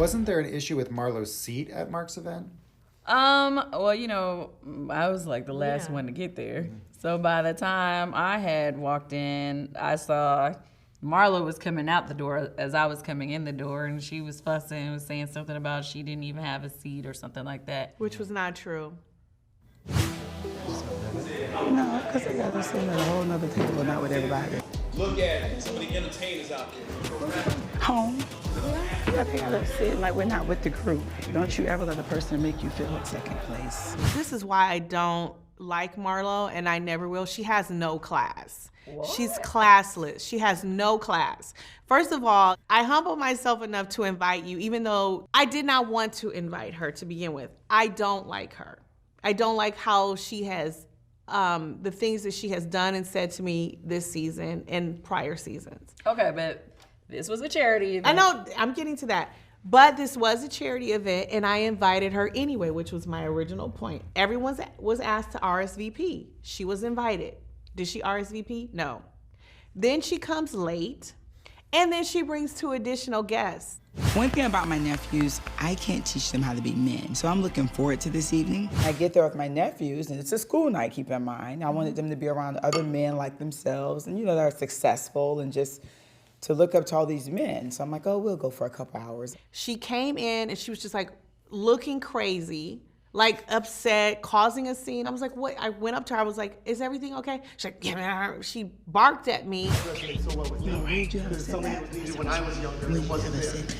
wasn't there an issue with Marlo's seat at Mark's event? Well, you know, I was like the last one to get there. So by the time I had walked in, I saw Marlo was coming out the door as I was coming in the door, and she was fussing and was saying something about she didn't even have a seat or something like that. Which was not true. No, because they got to sit at a whole nother table, not with everybody. Look at some of the entertainers out there. Home. Yeah, they got to sit like we're not with the group. Don't you ever let a person make you feel in second place. This is why I don't like Marlo, and I never will. She has no class. What? She's classless. She has no class. First of all, I humble myself enough to invite you, even though I did not want to invite her to begin with. I don't like her. I don't like how she has, the things that she has done and said to me this season and prior seasons. Okay, but this was a charity event. I know, I'm getting to that. But this was a charity event, and I invited her anyway, which was my original point. Everyone was asked to RSVP. She was invited. Did she RSVP? No. Then she comes late, and then she brings 2 additional guests. One thing about my nephews, I can't teach them how to be men. So I'm looking forward to this evening. I get there with my nephews, and it's a school night, keep in mind. I wanted them to be around other men like themselves, and you know, that are successful, and just to look up to all these men. So I'm like, oh, we'll go for a couple hours. She came in, and she was just like looking crazy, like upset, causing a scene. I was like, what? I went up to her, I was like, is everything okay? She's like, yeah. She barked at me. Where'd you have said that? When I was younger, it wasn't this.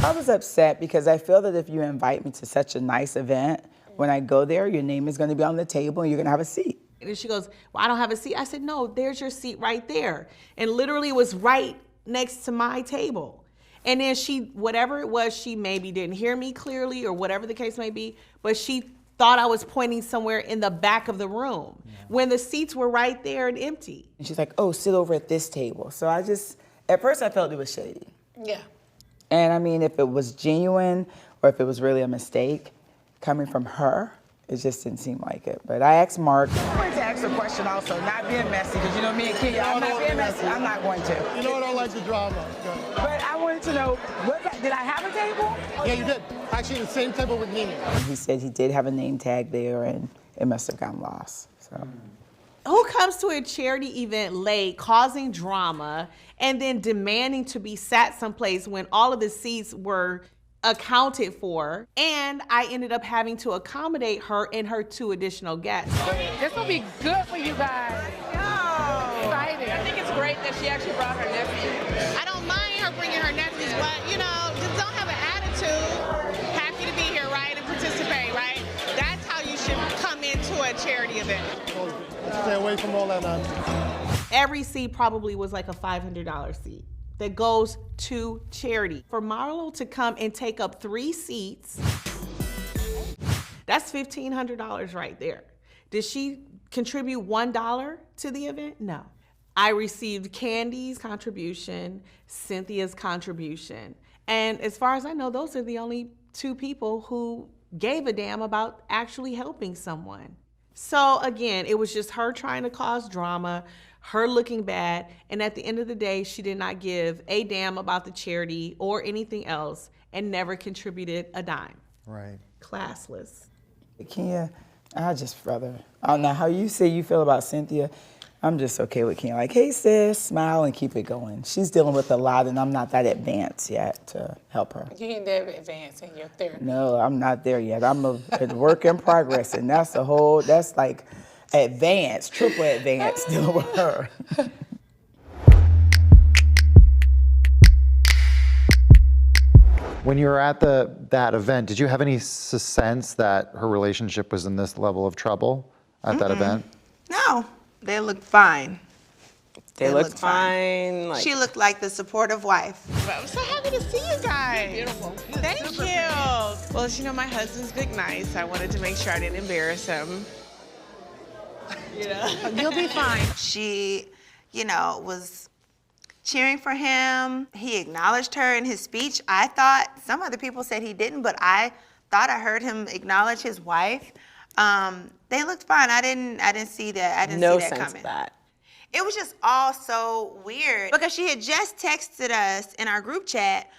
I was upset because I feel that if you invite me to such a nice event, when I go there, your name is gonna be on the table and you're gonna have a seat. And she goes, well, I don't have a seat. I said, no, there's your seat right there. And literally it was right next to my table. And then she, whatever it was, she maybe didn't hear me clearly or whatever the case may be, but she thought I was pointing somewhere in the back of the room when the seats were right there and empty. And she's like, oh, sit over at this table. So I just, at first I felt it was shady. Yeah. And I mean, if it was genuine or if it was really a mistake coming from her, it just didn't seem like it. But I asked Mark. I wanted to ask a question also, not being messy, because you know me and Kenya, I'm not being messy. I'm not going to. You know I don't like the drama. But I wanted to know, did I have a table? Yeah, you did. Actually, the same table with Nene. He said he did have a name tag there, and it must have gotten lost. So. Who comes to a charity event late, causing drama, and then demanding to be sat someplace when all of the seats were accounted for, and I ended up having to accommodate her and her 2 additional guests. This will be good for you guys. Excited. I think it's great that she actually brought her nephew. I don't mind her bringing her nephews, but you know, just don't have an attitude. Happy to be here, right, and participate, right? That's how you should come into a charity event. Stay away from all that nonsense. Every seat probably was like a $500 seat that goes to charity. For Marlo to come and take up 3 seats, that's $1,500 right there. Did she contribute $1 to the event? No. I received Kandi's contribution, Cynthia's contribution. And as far as I know, those are the only 2 people who gave a damn about actually helping someone. So again, it was just her trying to cause drama, her looking bad, and at the end of the day, she did not give a damn about the charity or anything else and never contributed a dime. Right. Classless. Kenya, I don't know how you say you feel about Cynthia. I'm just okay with Kenya. Like, hey sis, smile and keep it going. She's dealing with a lot and I'm not that advanced yet to help her. You ain't that advanced in your therapy. No, I'm not there yet. I'm a work in progress, and that's like advanced, triple advanced dealing with her. When you were at that event, did you have any sense that her relationship was in this level of trouble at that event? No, they looked fine. They looked fine. Like... She looked like the supportive wife. I'm so happy to see you guys. Beautiful. Thank you. Well, you know, my husband's big nice. I wanted to make sure I didn't embarrass him. Yeah. You'll be fine. She, was cheering for him. He acknowledged her in his speech. I thought, some other people said he didn't, but I thought I heard him acknowledge his wife. They looked fine. I didn't see that. I didn't see that coming. No sense of that. It was just all so weird because she had just texted us in our group chat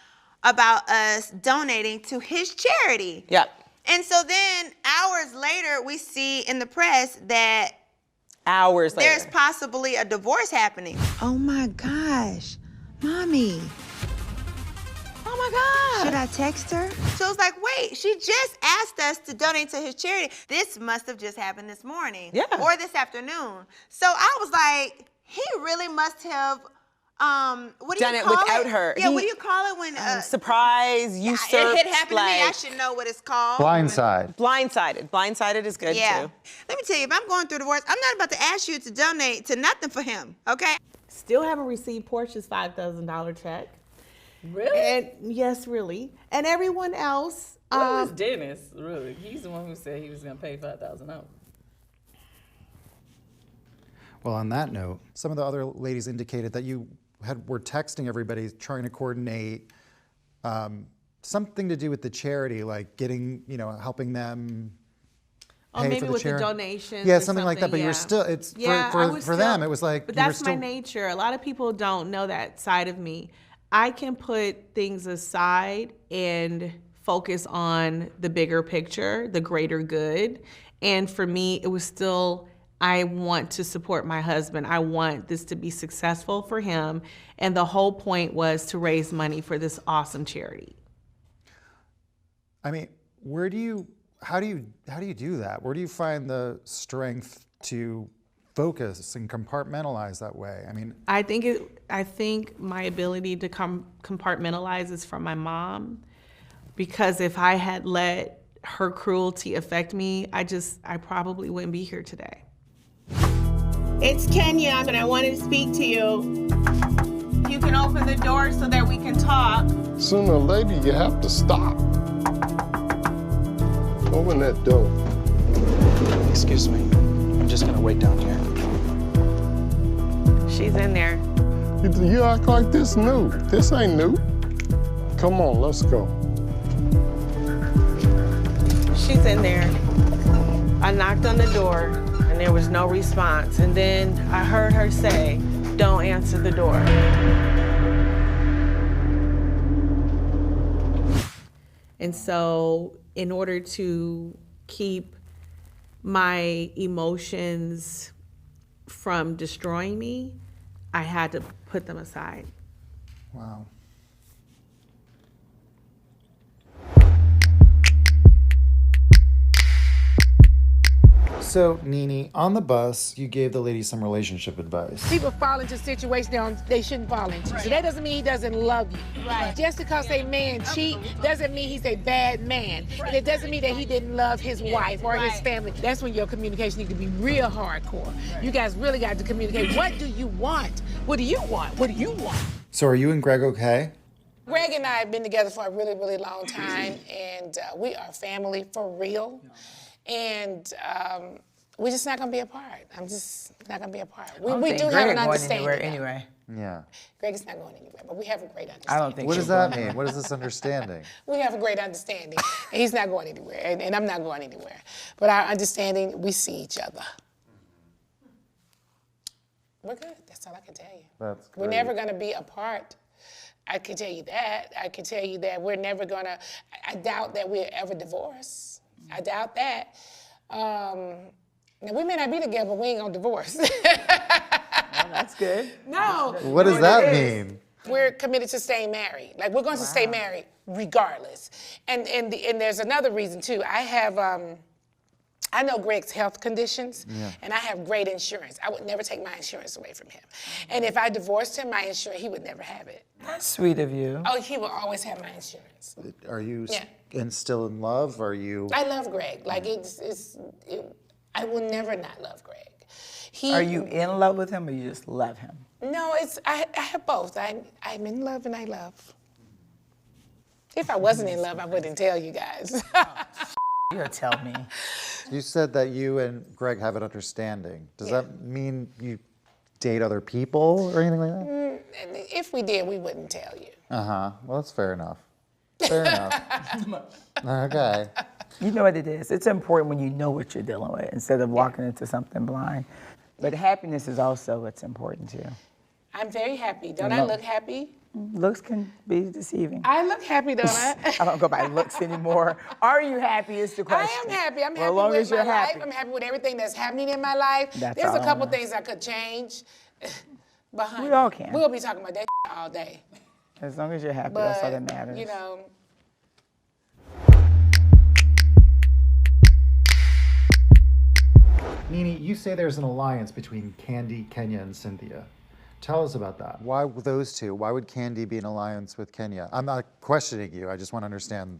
about us donating to his charity. Yep. And so then hours later, we see in the press that Hours later. there's possibly a divorce happening. Oh my gosh, Mommy. Oh my God. Should I text her? So it's like, wait, she just asked us to donate to his charity. This must have just happened this morning. Yeah. Or this afternoon. So I was like, he really must have, what do Done you it call without it? her. Yeah, He- what do you call it when, Surprise, usurped. it happened to me, I like- should know what it's called. Blindside. Blindsided. Blindsided is good Yeah. too. Let me tell you, if I'm going through divorce, I'm not about to ask you to donate to nothing for him, okay? Still haven't received Porsha's $5,000 check. Really? And yes, really. And everyone else. What was Dennis, really? He's the one who said he was going to pay $5,000. Well, on that note, some of the other ladies indicated that you were texting everybody trying to coordinate something to do with the charity, like getting, helping them pay maybe for the with charity. the donations. Yeah, or something like that. But you were still, it's Yeah, I for was them. still- It was like, But you were that's my still- nature. A lot of people don't know that side of me. I can put things aside and focus on the bigger picture, the greater good. And for me, it was still, I want to support my husband. I want this to be successful for him. And the whole point was to raise money for this awesome charity. I mean, how do you do that? Where do you find the strength to focus and compartmentalize that way? I mean, I think my ability to compartmentalize is from my mom, because if I had let her cruelty affect me, I probably wouldn't be here today. It's Kenya, and I wanted to speak to you. You can open the door so that we can talk. Sooner or later, you have to stop. Open that door. Excuse me. I'm just gonna wait down here. She's in there. You act like this new. This ain't new. Come on, let's go. She's in there. I knocked on the door, and there was no response. And then I heard her say, "Don't answer the door." And so in order to keep my emotions from destroying me, I had to put them aside. wow. So, Nene, on the bus, you gave the ladies some relationship advice. People fall into situations they shouldn't fall into. So that doesn't mean he doesn't love you. Right. Just because a man cheat doesn't mean he's a bad man. And it doesn't mean that he didn't love his wife or his family. That's when your communication needs to be real hardcore. You guys really got to communicate. What do you want? What do you want? What do you want? So, are you and Greg okay? Greg and I have been together for a really, really long time, and we are family for real. And we're just not gonna be apart. I'm just not gonna be apart. We do have an understanding. Anyway. Yeah. Greg is not going anywhere, but we have a great understanding. I don't think What she's does that going mean? What is this understanding? We have a great understanding. And he's not going anywhere, and I'm not going anywhere. But our understanding, we see each other. We're good. That's all I can tell you. That's We're great. never gonna be apart. I can tell you that. I can tell you that we're never gonna, I doubt that we'll ever divorce. I doubt that. Now we may not be together, but we ain't gonna divorce. That's good. No. What does that mean? We're committed to staying married. Like, we're going to stay married regardless. And there's another reason too. I have I know Greg's health conditions, and I have great insurance. I would never take my insurance away from him. And if I divorced him, my insurance, he would never have it. That's sweet of you. Oh, he will always have my insurance. Are you Yeah. still in love? Are you? I love Greg. Like, I will never not love Greg. Are you in love with him or you just love him? No, I have both. I'm in love and I love. If I wasn't in love, I wouldn't tell you guys. You'll tell me. You said that you and Greg have an understanding. Does that mean you date other people or anything like that? If we did, we wouldn't tell you. Uh-huh. Well, that's fair enough. Fair enough. Okay. You know what it is. It's important when you know what you're dealing with instead of walking into something blind. But happiness is also what's important too. I'm very happy. Don't I look happy? Looks can be deceiving. I look happy, don't I? I don't go by looks anymore. Are you happy is the question. I am happy. I'm Well, happy as long with as you're my happy. life. I'm happy with everything that's happening in my life. That's There's a all couple I know. things I could change. But honey, We all can. We'll be talking about that all day. As long as you're happy, But, that's all that matters. you know, Nene, you say there's an alliance between Kandi, Kenya, and Cynthia. Tell us about that. Why those two? Why would Kandi be in alliance with Kenya? I'm not questioning you. I just want to understand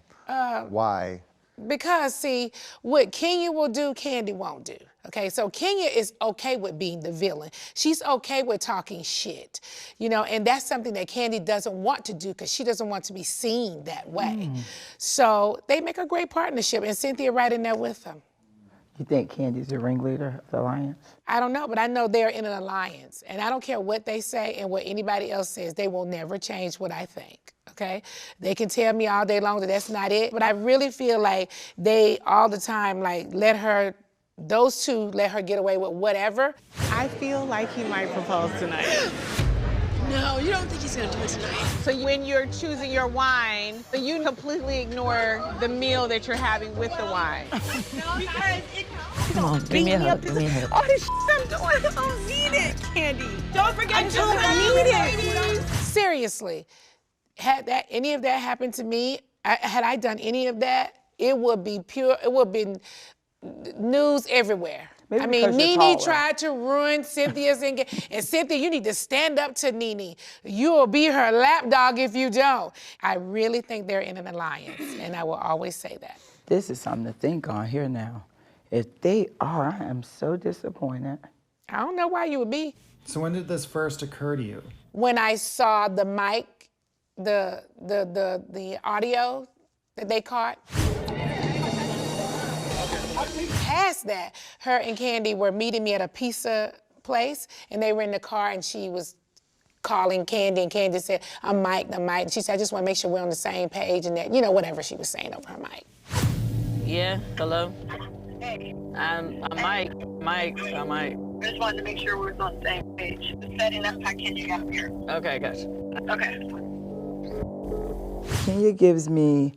why. because see, what Kenya will do, Kandi won't do. Okay, so Kenya is okay with being the villain. She's okay with talking shit, you know, and that's something that Kandi doesn't want to do because she doesn't want to be seen that way. So they make a great partnership, and Cynthia right in there with them. You think Candy's the ringleader of the alliance? I don't know, but I know they're in an alliance, and I don't care what they say and what anybody else says, they will never change what I think, okay? They can tell me all day long that that's not it, but I really feel like they all the time, like, those two let her get away with whatever. I feel like he might propose tonight. No, you don't think he's gonna do it tonight? So when you're choosing your wine, you completely ignore the meal that you're having with the wine. No, because it. Come on, give me a hug, give me a hug. All this I'm doing, I don't need it, Kandi. Don't forget I don't need it. Seriously, had any of that happened to me, had I done any of that, it would be pure, it would be news everywhere. Maybe I mean, because you're Nene taller. tried to ruin Cynthia's engagement. And Cynthia, you need to stand up to Nene. You will be her lapdog if you don't. I really think they're in an alliance, and I will always say that. This is something to think on here now. If they are, I am so disappointed. I don't know why you would be. So when did this first occur to you? When I saw the mic, the audio that they caught. Past that, her and Kandi were meeting me at a pizza place, and they were in the car, and she was calling Kandi, and Kandi said, I'm Mike. And she said, I just want to make sure we're on the same page, and that, you know, whatever she was saying over her mic. Yeah, hello? Hey, I'm Mike. I just wanted to make sure we're on the same page. The setting up package you got here. Okay, gotcha. Okay. Kenya gives me,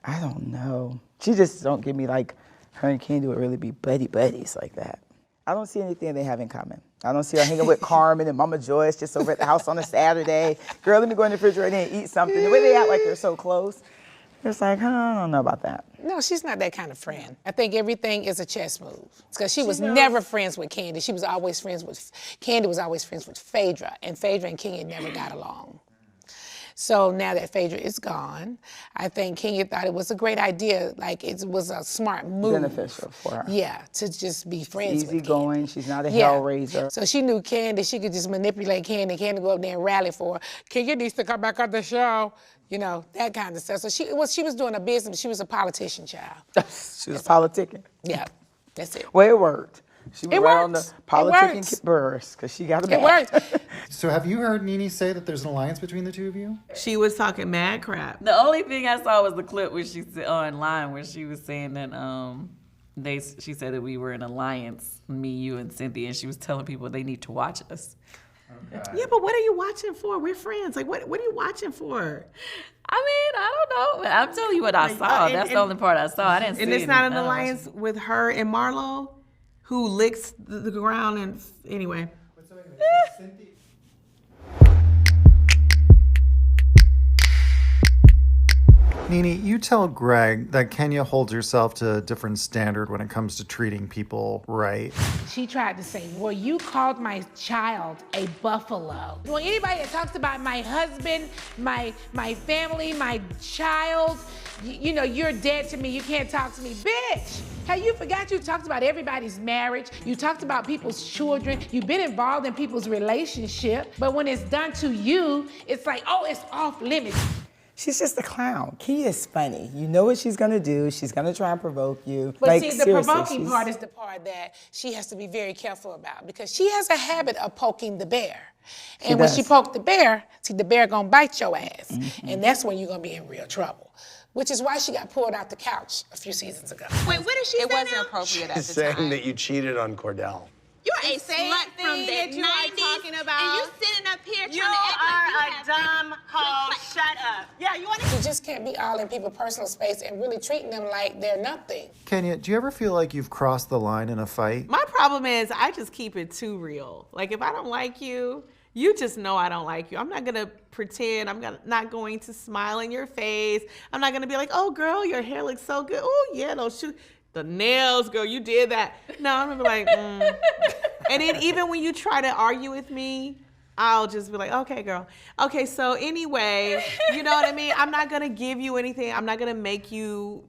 I don't know. She just don't give me like, her and Kandi would really be buddies like that. I don't see anything they have in common. I don't see her hanging with Carmen and Mama Joyce just over at the house on a Saturday. Girl, let me go in the refrigerator and eat something. The way they act like they're so close, it's like, I don't know about that. No, she's not that kind of friend. I think everything is a chess move. Because she was never friends with Kandi. She was always friends with, Kandi was always friends with Phaedra, and Phaedra and Kenya never got along. So now that Phaedra is gone, I think Kenya thought it was a great idea. Like, it was a smart move. Beneficial for her. Yeah, to just be friends with Kandi. Easygoing, she's not a hellraiser. So she knew Kandi, she could just manipulate Kandi go up there and rally for her. Kenya needs to come back on the show. You know, that kind of stuff. So she was doing a business, she was a politician, child. She was politicking. Yeah, that's it. Well, it worked. She went right on the politicking works. Burruss, because she got a It bag. worked. So have you heard Nene say that there's an alliance between the two of you? She was talking mad crap. The only thing I saw was the clip where she said online where she was saying that she said that we were in alliance, me, you, and Cynthia, and she was telling people they need to watch us. Okay. Yeah, but what are you watching for? We're friends. Like, what are you watching for? I mean, I don't know. I'm telling you what I saw. That's the only part I saw. I didn't see And it's any- not an I don't know. alliance with her and Marlo, who licks the ground and anyway. Nene, you tell Greg that Kenya holds herself to a different standard when it comes to treating people right. She tried to say, well, you called my child a buffalo. Well, anybody that talks about my husband, my family, my child, you know, you're dead to me, you can't talk to me. Bitch, hey, you forgot you talked about everybody's marriage, you talked about people's children, you've been involved in people's relationship, but when it's done to you, it's like, oh, it's off limits. She's just a clown. Key is funny. You know what she's gonna do. She's gonna try and provoke you. But like, see, the seriously, provoking part is the part that she has to be very careful about because she has a habit of poking the bear. And when she poked the bear, see, the bear gonna bite your ass. Mm-hmm. And that's when you're gonna be in real trouble. Which is why she got pulled out the couch a few seasons ago. Wait, what did she say? It wasn't now? appropriate at She's the saying time. that you cheated on Cordell. You're a same slut from thing the that you are 90s, talking about. and you sitting up here You trying to act like you are have a dumb hoe. Shut up. Yeah, you want to? You just can't be all in people's personal space and really treating them like they're nothing. Kenya, do you ever feel like you've crossed the line in a fight? My problem is I just keep it too real. Like if I don't like you, you just know I don't like you. I'm not gonna pretend. Not going to smile in your face. I'm not gonna be like, oh girl, your hair looks so good. Oh yeah, no shoot. The nails, girl, you did that. No, I'm gonna be like, And then even when you try to argue with me, I'll just be like, okay, girl. Okay, so anyway, you know what I mean? I'm not gonna give you anything. I'm not gonna make you,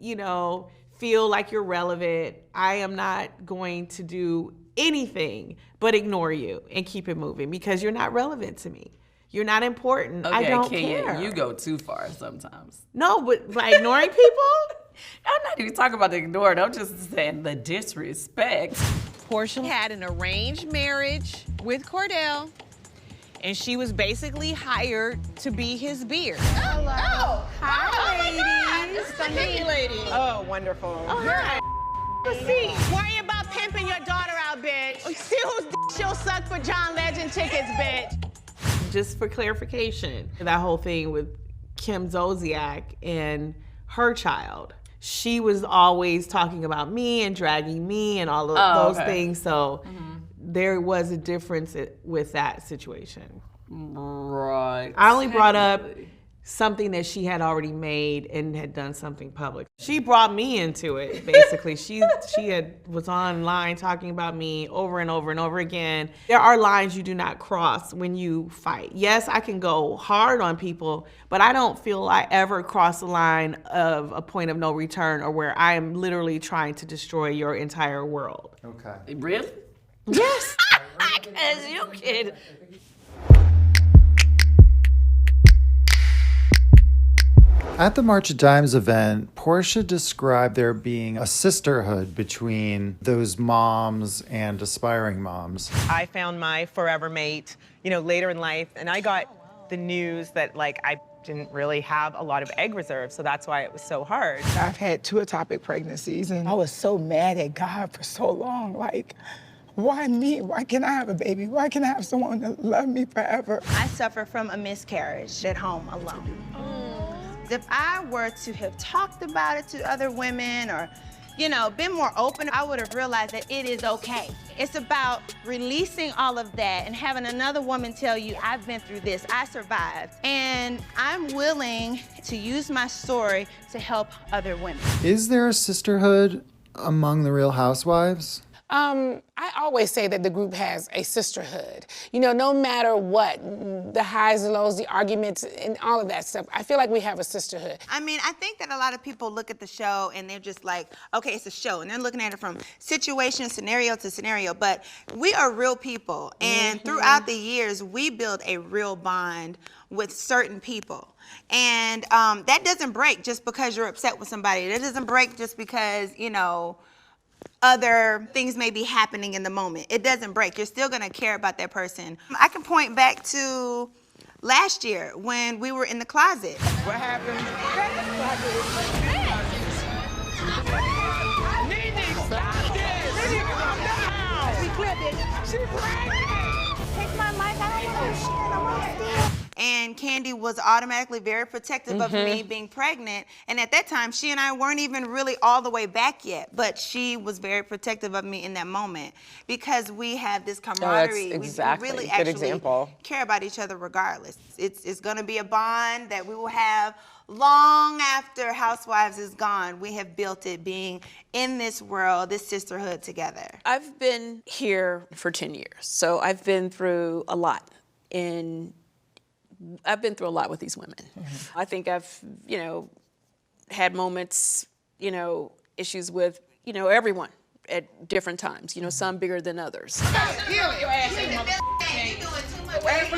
feel like you're relevant. I am not going to do anything but ignore you and keep it moving because you're not relevant to me. You're not important. I don't care. You go too far sometimes. No, but by ignoring people? I'm not even talking about the ignoring. I'm just saying the disrespect. Porsha had an arranged marriage with Cordell, and she was basically hired to be his beard. Hello. Hi, ladies. This is the Nene lady. Oh, wonderful. Oh, hi. See, worry about pimping your daughter out, bitch. See whose she'll suck for John Legend tickets, bitch. Just for clarification, that whole thing with Kim Zolciak and her child, she was always talking about me and dragging me and all of those things. So there was a difference with that situation. Right. I only brought up something that she had already made and had done something public. She brought me into it, basically. she was online talking about me over and over and over again. There are lines you do not cross when you fight. Yes, I can go hard on people, but I don't feel I ever cross the line of a point of no return or where I am literally trying to destroy your entire world. Okay. Really? Yes. Because you kid. At the March of Dimes event, Porsha described there being a sisterhood between those moms and aspiring moms. I found my forever mate, later in life, and I got the news that I didn't really have a lot of egg reserve, so that's why it was so hard. I've had 2 ectopic pregnancies, and I was so mad at God for so long. Why me? Why can't I have a baby? Why can't I have someone to love me forever? I suffer from a miscarriage at home alone. If I were to have talked about it to other women or, been more open, I would have realized that it is okay. It's about releasing all of that and having another woman tell you, I've been through this, I survived. And I'm willing to use my story to help other women. Is there a sisterhood among the Real Housewives? I always say that the group has a sisterhood. No matter what, the highs and lows, the arguments, and all of that stuff, I feel like we have a sisterhood. I mean, I think that a lot of people look at the show and they're just like, okay, it's a show. And they're looking at it from situation, scenario to scenario. But we are real people. And throughout the years, we build a real bond with certain people. And that doesn't break just because you're upset with somebody. That doesn't break just because, other things may be happening in the moment. It doesn't break. You're still gonna care about that person. I can point back to last year when we were in the closet. What happened? Nene, stop this! Nene, calm down! We clipped it. She pregnant! Take my mic, I don't want to shit, I'm on still. And Kandi was automatically very protective of me being pregnant. And at that time, she and I weren't even really all the way back yet. But she was very protective of me in that moment because we have this camaraderie. Exactly. We really Good actually example. care about each other regardless. It's going to be a bond that we will have long after Housewives is gone. We have built it being in this world, this sisterhood together. I've been here for 10 years, so I've been through a lot. I've been through a lot with these women. I think I've, had moments, issues with, everyone at different times, some bigger than others. Every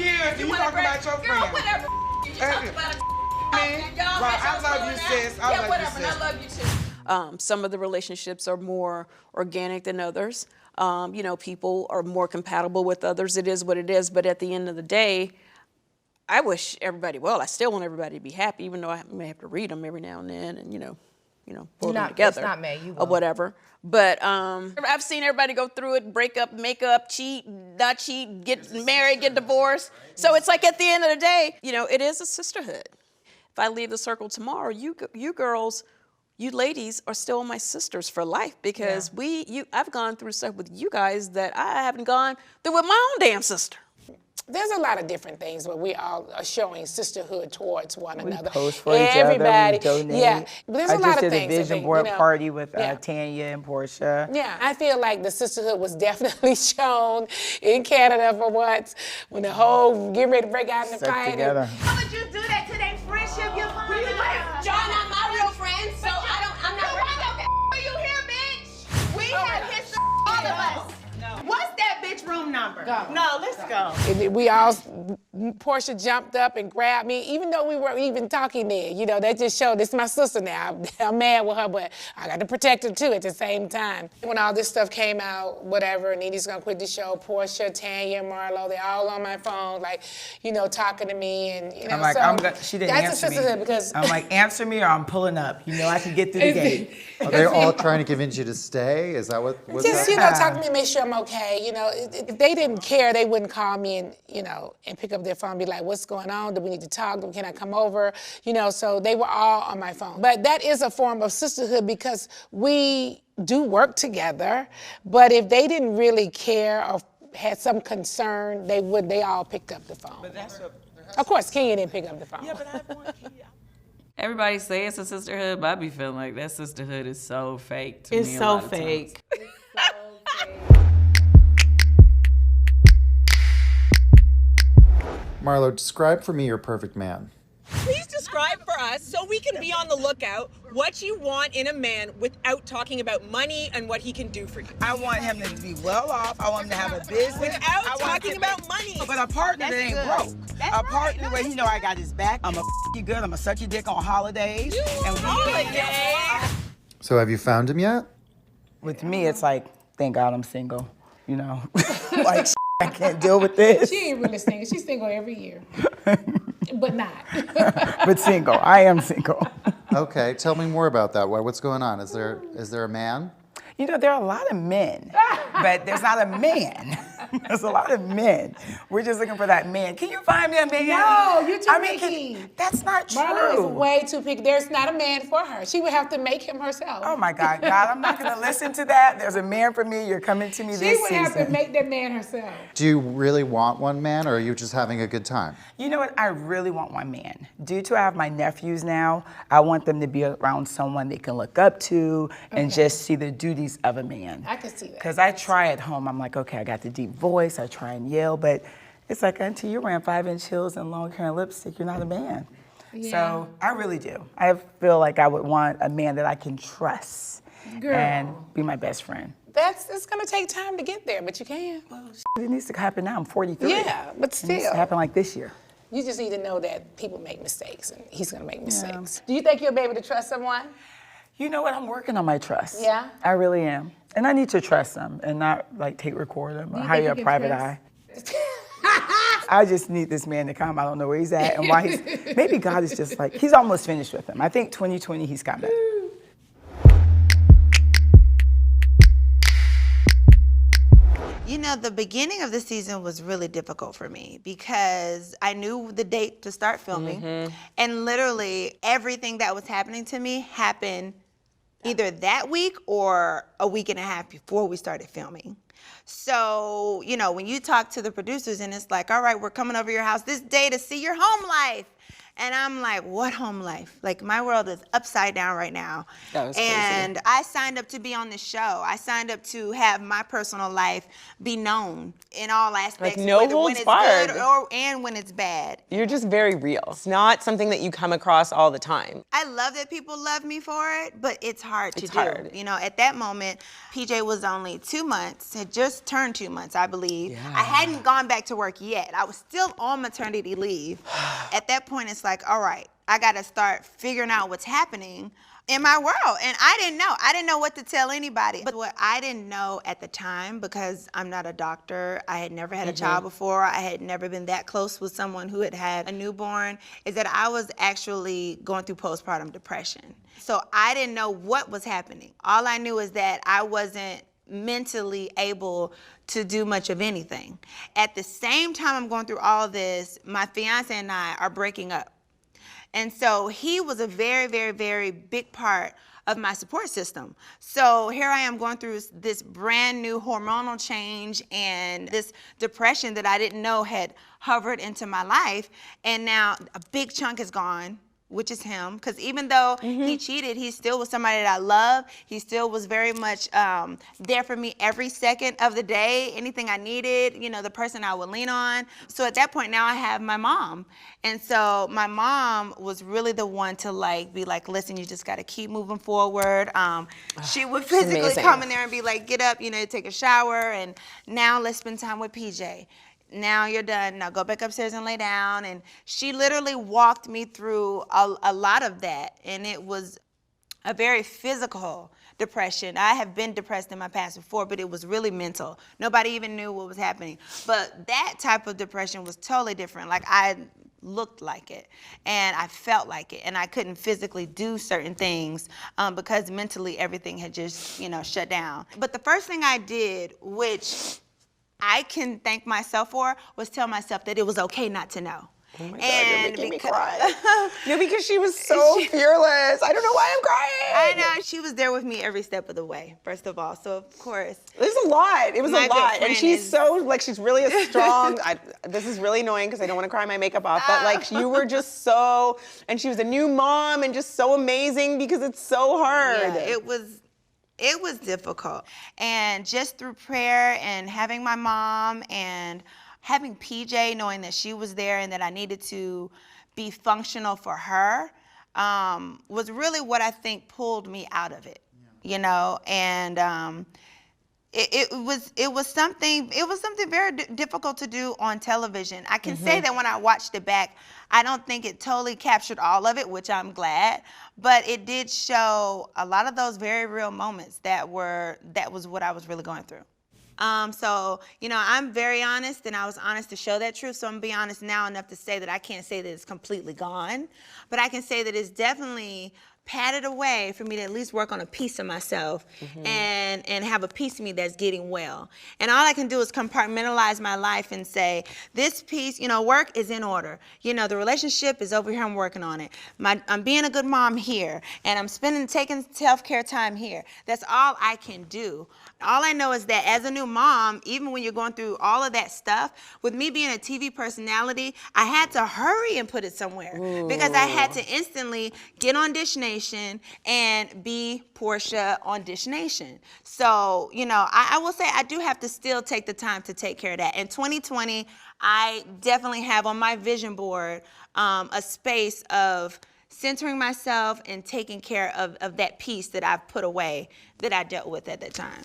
year, you talk about your friend. Whatever you talk about. I love you, sis. I love you, sis. Some of the relationships are more organic than others. People are more compatible with others. It is what it is. But at the end of the day, I wish everybody well. I still want everybody to be happy, even though I may have to read them every now and then and, pull them Not- together. it's not me, you or will. whatever. But I've seen everybody go through it, break up, make up, cheat, not cheat, get married, get divorced. So it's like at the end of the day, it is a sisterhood. If I leave the circle tomorrow, you girls, you ladies are still my sisters for life because I've gone through stuff with you guys that I haven't gone through with my own damn sister. There's a lot of different things where we all are showing sisterhood towards one another. Post for each other, we donate. Yeah, but there's a lot of things. I just did a vision board party with Tanya and Porsha. Yeah, I feel like the sisterhood was definitely shown in Canada for once when the whole getting ready to break out in the fight. Together. How would you do that to their friendship? You're fine. John, not my real friend, so I'm not. Are you here, bitch? We have history, all of us. What's that bitch room number? No, let's go. And we all, Porsha jumped up and grabbed me, even though we weren't even talking then. That just showed this is my sister now. I'm mad with her, but I got to protect her too at the same time. When all this stuff came out, whatever, Nene's gonna quit the show, Porsha, Tanya, Marlo, they're all on my phone, talking to me, and I'm like, so she didn't that's answer a sisterhood me. because I'm like, answer me or I'm pulling up. I can get through the gate. Are they all trying to convince you to stay? Is that what's just, happening? talk to me, make sure I'm okay. If they didn't care, they wouldn't call me and pick up their phone and be like, what's going on? Do we need to talk? Can I come over? So they were all on my phone. But that is a form of sisterhood because we do work together. But if they didn't really care or had some concern, they all picked up the phone. But that's what... Of course, Kenya didn't pick up the phone. Yeah, but I want Kenya. Everybody say it's a sisterhood, but I be feeling like that sisterhood is so fake to It's me. so fake. Marlo, describe for me your perfect man. Please describe for us so we can be on the lookout what you want in a man without talking about money and what he can do for you. I want him to be well off. I want him to have a business. Without talking about money. But a partner that ain't broke. A partner where I got his back. I'm you good. I'm gonna suck your dick on holidays. Holidays. So have you found him yet? With me, it's like, thank God I'm single. Like I can't deal with this. She ain't really single. She's single every year. But not. But single. I am single. Okay, tell me more about that. What's going on? Is there a man? There are a lot of men, but there's not a man. There's a lot of men. We're just looking for that man. Can you find me a man? No, you're too picky. That's not true. Marlo is way too picky. There's not a man for her. She would have to make him herself. Oh my God, I'm not gonna listen to that. There's a man for me. You're coming to me this season. She would have to make that man herself. Do you really want one man, or are you just having a good time? You know what? I really want one man. Due to I have my nephews now, I want them to be around someone they can look up to and just see the duties of a man. I can see that. Because I try at home. I'm like, okay, I got the deep voice. I try and yell, but it's like until you're wearing 5-inch heels and long hair and lipstick, you're not a man. Yeah. So I really do. I feel like I would want a man that I can trust and be my best friend. It's gonna take time to get there, but you can. Well, it needs to happen now. I'm 43. Yeah, but still. It needs to happen like this year. You just need to know that people make mistakes, and he's gonna make mistakes. Do you think you'll be able to trust someone? You know what? I'm working on my trust. Yeah? I really am. And I need to trust them and not like record them or hire a private eye. I just need this man to come. I don't know where he's at and why maybe God is just like, he's almost finished with him. I think 2020 he's coming. The beginning of the season was really difficult for me because I knew the date to start filming, and literally everything that was happening to me happened either that week or a week and a half before we started filming. So, when you talk to the producers and it's like, all right, we're coming over your house this day to see your home life. And I'm like, what home life? Like, my world is upside down right now. That was crazy. And I signed up to be on the show. I signed up to have my personal life be known in all aspects. Like, no whether when holds it's barred. good and when it's bad. You're just very real. It's not something that you come across all the time. I love that people love me for it, but it's hard to do. Hard. At that moment, PJ was only 2 months, had just turned 2 months, I believe. Yeah. I hadn't gone back to work yet. I was still on maternity leave. At that point, it's like, all right, I got to start figuring out what's happening. in my world. And I didn't know. I didn't know what to tell anybody. But what I didn't know at the time, because I'm not a doctor, I had never had a child before, I had never been that close with someone who had had a newborn, is that I was actually going through postpartum depression. So I didn't know what was happening. All I knew is that I wasn't mentally able to do much of anything. At the same time I'm going through all this, my fiance and I are breaking up. And so he was a very, very, very big part of my support system. So here I am going through this brand new hormonal change and this depression that I didn't know had hovered into my life. And now a big chunk is gone, which is him. Because even though he cheated, he still was somebody that I love. He still was very much there for me every second of the day, anything I needed, you know, the person I would lean on. So at that point now I have my mom. And so my mom was really the one to like be like, listen, you just got to keep moving forward. She would physically come in there and be like, get up, you know, take a shower, and now let's spend time with PJ. Now you're done. Now go back upstairs and lay down. And she literally walked me through a lot of that. And it was a very physical depression. I have been depressed in my past before, but it was really mental. Nobody even knew what was happening. But that type of depression was totally different. Like I looked like it and I felt like it, and I couldn't physically do certain things because mentally everything had just, you know, shut down. But the first thing I did, which I can thank myself for, was tell myself that it was okay not to know. Oh my God, you're making me cry. No, because she was so fearless. I don't know why I'm crying. I know, she was there with me every step of the way, first of all. So of course. It was a lot. It was a lot. And she's so, like, she's really a strong, this is really annoying because I don't want to cry my makeup off, but like you were just so, and she was a new mom and just so amazing because it's so hard. Yeah, it was difficult. And just through prayer and having my mom and having PJ, knowing that she was there and that I needed to be functional for her, was really what I think pulled me out of it, you know? And it was something very difficult to do on television. I can say that when I watched it back, I don't think it totally captured all of it, which I'm glad, but it did show a lot of those very real moments that was what I was really going through. So, you know, I'm very honest, and I was honest to show that truth. So I'm gonna be honest now enough to say that I can't say that it's completely gone, but I can say that it's definitely patted away for me to at least work on a piece of myself and have a piece of me that's getting well. And all I can do is compartmentalize my life and say, this piece, you know, work is in order. You know, the relationship is over here, I'm working on it. I'm being a good mom here, and I'm taking self-care time here. That's all I can do. All I know is that as a new mom, even when you're going through all of that stuff, with me being a TV personality, I had to hurry and put it somewhere because I had to instantly get on Dish Nation and be Porsha on Dish Nation. So, you know, I will say I do have to still take the time to take care of that. In 2020, I definitely have on my vision board a space of centering myself and taking care of that piece that I've put away that I dealt with at that time.